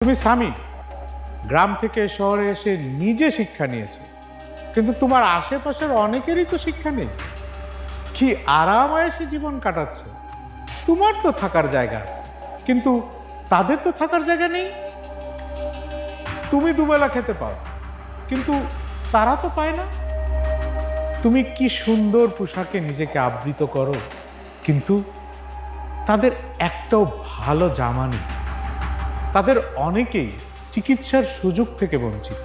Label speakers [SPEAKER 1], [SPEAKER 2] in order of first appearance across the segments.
[SPEAKER 1] তুমি স্বামী গ্রাম থেকে শহরে এসে নিজে শিক্ষা নিয়েছো, কিন্তু তোমার আশেপাশের অনেকেরই তো শিক্ষা নেই। কি আরামায়েশে জীবন কাটাচ্ছে। তোমার তো থাকার জায়গা আছে, কিন্তু তাদের তো থাকার জায়গা নেই। তুমি দুবেলা খেতে পাও, কিন্তু তারা তো পায় না। তুমি কি সুন্দর পোশাকে নিজেকে আবৃত করো, কিন্তু তাদের একটাও ভালো জামা নেই। তাদের অনেকেই চিকিৎসার সুযোগ থেকে বঞ্চিত।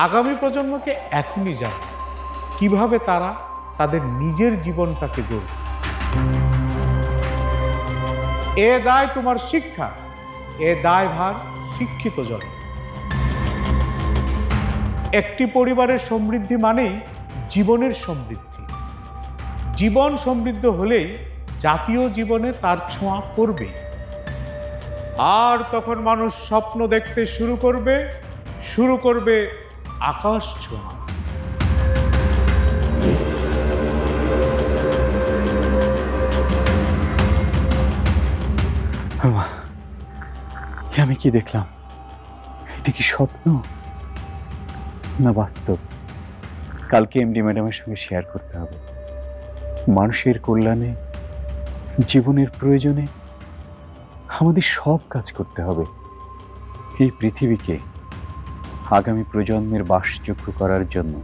[SPEAKER 1] আগামী প্রজন্মকে এখনই জানো কিভাবে তারা তাদের নিজের জীবনটাকে গড়বে। এ দায় তোমার শিক্ষা, এ দায়ভার শিক্ষিত জন। একটি পরিবারের সমৃদ্ধি মানেই জীবনের সমৃদ্ধি। জীবন সমৃদ্ধ হলেই জাতীয় জীবনে তার ছোঁয়া পড়বে। আর তখন মানুষ স্বপ্ন দেখতে শুরু করবে আকাশ ছোঁয়া।
[SPEAKER 2] আমি কি দেখলাম? এটা কি স্বপ্ন না বাস্তব? কালকে এমডি ম্যাডামের সঙ্গে শেয়ার করতে হবে। মানুষের কল্যাণে, জীবনের প্রয়োজনে আমাদের সব কাজ করতে হবে। এই পৃথিবীকে আগামী প্রজন্মের বাসযোগ্য করার জন্য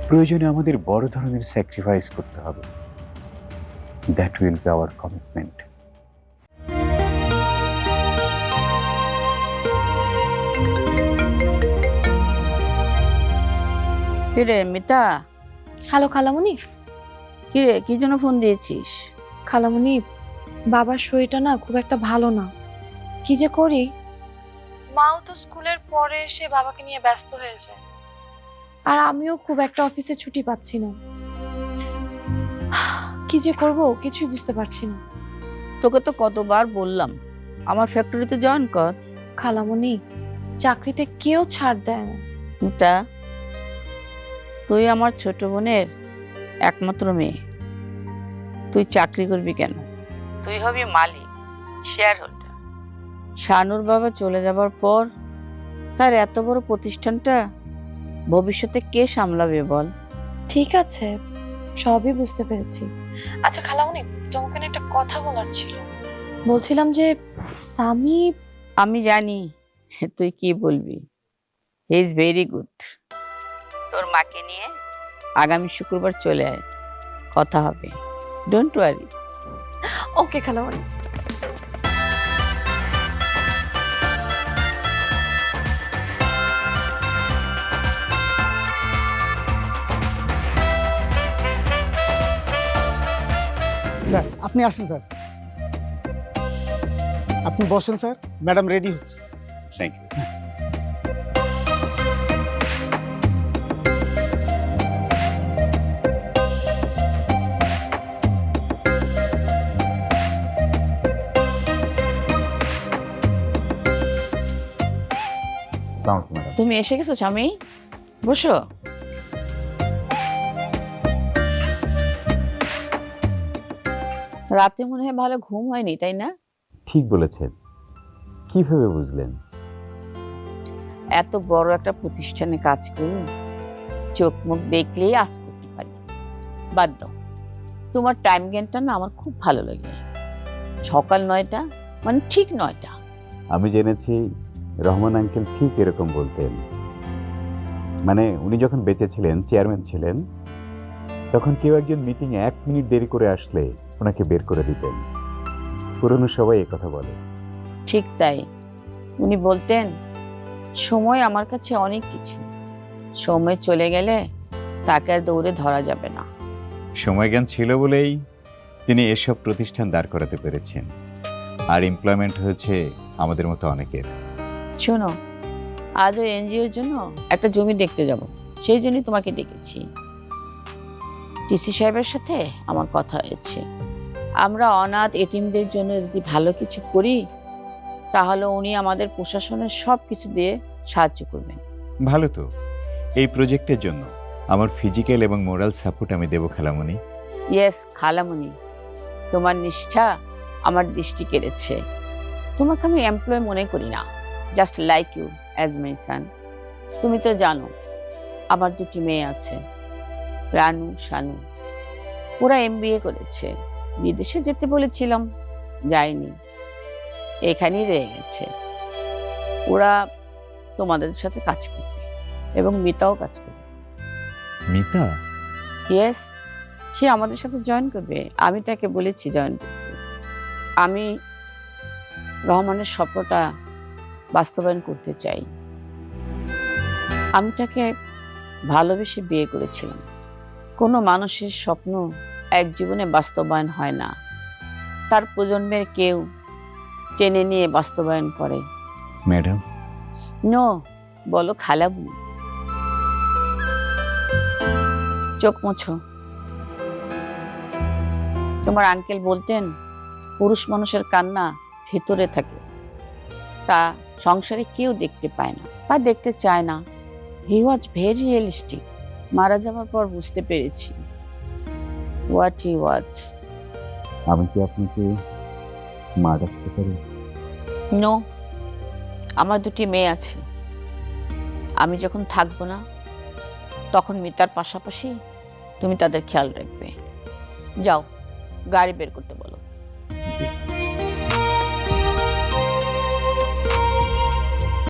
[SPEAKER 2] প্রয়োজনে আমাদের বড় ধরনের স্যাক্রিফাইস করতে হবে। That will be hour commitment.
[SPEAKER 3] কিরে মিতা?
[SPEAKER 4] হ্যালো খালামণি।
[SPEAKER 3] কিরে, কি জন্য ফোন দিয়েছিস?
[SPEAKER 4] খালামণি, বাবার শরীরটা না খুব একটা ভালো না। কি যে করি, মাও তো স্কুলের পরে এসে বাবাকে নিয়ে ব্যস্ত হয়ে যায়, আর আমিও খুব একটা অফিসে ছুটি পাচ্ছি না। কি যে করব কিছুই বুঝতে পারছি না।
[SPEAKER 3] তোকে তো কতবার বললাম আমার ফ্যাক্টরিতে জয়েন কর।
[SPEAKER 4] খালামণি, চাকরিতে কেউ ছাড় দেয় না।
[SPEAKER 3] মিতা, তুই আমার ছোট বোনের একমাত্র মেয়ে, তুই চাকরি করবি কেন? তুই হবি মালিক, শেয়ার হোল্ডার। শানুর বাবা চলে যাবার পর তার এত বড় প্রতিষ্ঠানটা ভবিষ্যতে কে সামলাবে বল?
[SPEAKER 4] ঠিক আছে, সবই বুঝতে পেরেছি। আচ্ছা খালামণি, তোমাকে না একটা কথা বলার ছিল। বলছিলাম যে স্বামী।
[SPEAKER 3] আমি জানি তুই কি বলবি। He is very good. তোর মাকে নিয়ে আগামী শুক্রবার চলে আয়, কথা হবে। Don't worry.
[SPEAKER 4] ওকে খালামণি।
[SPEAKER 5] স্যার আপনি আসেন স্যার, আপনি বসেন স্যার, ম্যাডাম রেডি হচ্ছে।
[SPEAKER 2] Thank you.
[SPEAKER 3] তুমি এসে গেছো স্বামী, বসো। রাতে মনে হয় ভালো ঘুম হয়নি, তাই না?
[SPEAKER 2] ঠিক বলেছেন। কিভাবে বুঝলেন?
[SPEAKER 3] এত বড় একটা প্রতিষ্ঠানে কাজ করি, চোখ মুখ দেখলেই আজ করতে পারি। বাদ দাও, তোমার টাইম জ্ঞানটা না আমার খুব ভালো লাগে। সকাল 9টা মানে ঠিক 9টা।
[SPEAKER 2] আমি জেনেছি রহমান আঙ্কেল ঠিক এরকম বলতেন। মানে উনি যখন বেঁচে ছিলেন, চেয়ারম্যান ছিলেন, তখন কেউ একজন মিটিং 1 মিনিট দেরি করে আসলে ওনাকে বের করে দিতেন। পুরনো সবাই এই কথা বলে।
[SPEAKER 3] ঠিক তাই। উনি বলতেন সময় আমার কাছে অনেক কিছু, সময় চলে গেলে তাকে আর দৌড়ে ধরা যাবে না।
[SPEAKER 6] সময় জ্ঞান ছিল বলেই তিনি এসব প্রতিষ্ঠান দাঁড় করাতে পেরেছেন, আর এমপ্লয়মেন্ট হয়েছে আমাদের মতো অনেকের।
[SPEAKER 3] শোনো, আজও এনজিওর জন্য একটা জমি দেখতে যাব, সেই জন্যই তোমাকে ডেকেছি। ডিসি সাহেবের সাথে আমার কথা হয়েছে, আমরা অনাথ এতিমদের জন্য যদি ভালো কিছু করি তাহলে উনি আমাদের প্রশাসনের সব কিছু দিয়ে সাহায্য করবেন।
[SPEAKER 6] ভালো তো। এই প্রজেক্টের জন্য আমার ফিজিক্যাল এবং মোরাল সাপোর্ট আমি দেব খালামণি।
[SPEAKER 3] ইয়েস খালামণি, তোমার নিষ্ঠা আমার দৃষ্টি কেড়েছে। তোমাকে আমি এমপ্লয় মনে করি না, just like you as my son. তুমি তো জানো আমার দুটি মেয়ে আছে, রানু, শানু। ওরা এমবিএ করেছে, বিদেশে যেতে বলেছিলাম, যায়নি, এখানেই রয়ে গেছে। ওরা তোমাদের সাথে কাজ করবে এবং মিতাও কাজ করবে।
[SPEAKER 6] মিতা?
[SPEAKER 3] ইয়েস, সে আমাদের সাথে জয়েন করবে। আমি তাকে বলেছি জয়েন করতে। আমি রহমানের স্বপ্নটা বাস্তবায়ন করতে চাই। আমি তাকে ভালোবেসে বিয়ে করেছিলাম। কোনো মানুষের স্বপ্ন এক জীবনে বাস্তবায়ন হয় না, তার প্রজন্মের কেউ টেনে নিয়ে বাস্তবায়ন করে।
[SPEAKER 6] ম্যাডাম,
[SPEAKER 3] নো, বলো খালাবু। চোখ মুছো। তোমার আঙ্কেল বলতেন পুরুষ মানুষের কান্না ভেতরে থাকে, তা সংসারে কেউ দেখতে পায় না বা দেখতে চায় না। হি ওয়াজ ভেরি রিয়েলিস্টিক। মারা যাওয়ার পর বুঝতে পেরেছি হোয়াট হি ওয়াজ।
[SPEAKER 2] আমি কি আপনাকে মা ডাকতে পারি?
[SPEAKER 3] নো, আমার দুটি মেয়ে আছে। আমি যখন থাকবো না তখন মিতার পাশাপাশি তুমি তাদের খেয়াল রাখবে। যাও, গাড়ি বের করতে বলো।